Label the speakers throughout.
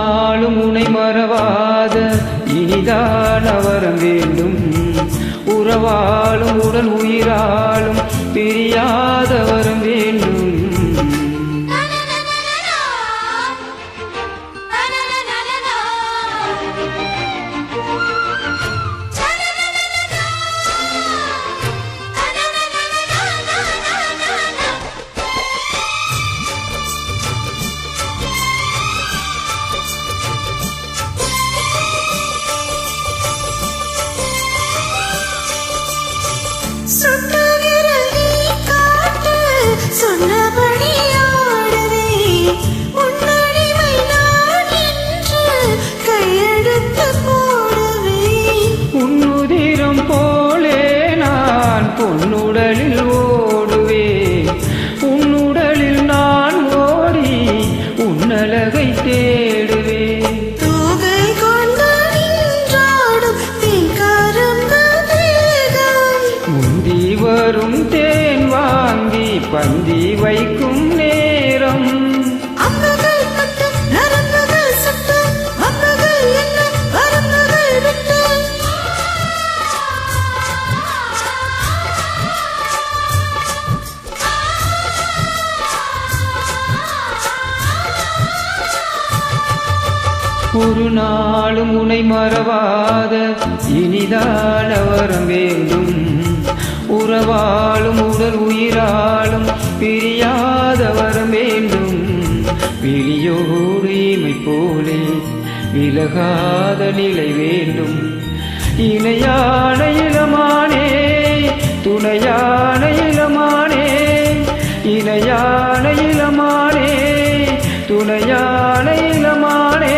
Speaker 1: நாளும் உனை மறவாத இனிதான வரம் வேண்டும். உறவாலும் உடல் உயிராலும் பிரியாத வரம் வேண்டும். உன்னுதிரம் போலே நான் பொன்னுடலில் ஓடுவேன். உன்னுடலில் நான் ஓடி உன்னழகை தேடுவேன். முந்தி வரும் தேன் வாங்கி பந்தி வைக்கும் நேரம். ஒரு நாளும் உனை மறவாத இனிதான வரம் வேண்டும். உறவாலும் உடல் உயிராலும் பிரியாத வரம் வேண்டும். விழியோடு இமை போலே விலகாத நிலை வேண்டும். இணையான இளமானே துணையான இளமானே, இணையான இளமானே துணையான இளமானே.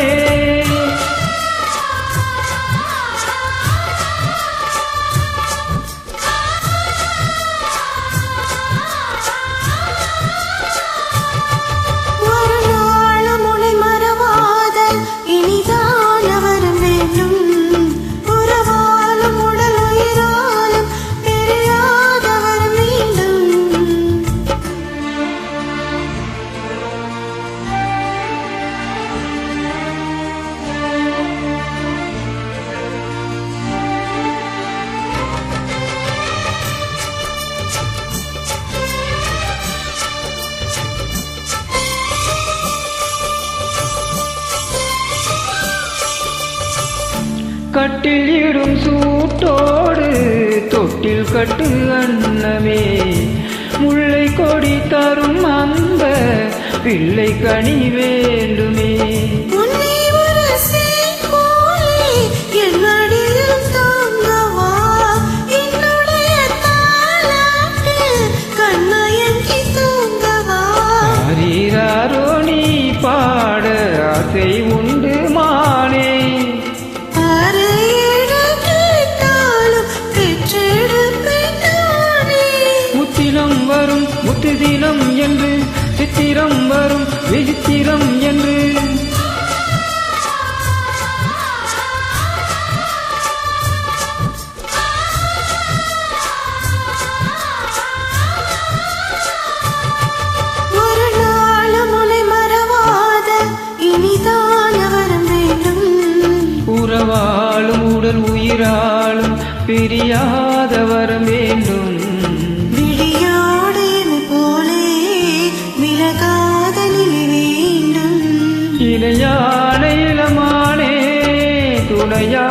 Speaker 1: கட்டில் இடும் சூட்டோடு தொட்டில் கட்டு அன்னமே. முல்லை கொடி தரும் அந்த பிள்ளை கனி வேண்டுமே. ஆரீராரோ நீ பாட ஆசை உண்டு மானே. வரும் முத்து தினம் என்று சித்திரம் வரும் விசித்திரம் என்று.
Speaker 2: ஒரு நாளும் உன்னை மறவாத இனிதான வரம் வேண்டும்.
Speaker 1: உறவாலும் உடல் உயிராலும் பிரியாத வரம் வேண்டும். இணையான இளமானே துணையா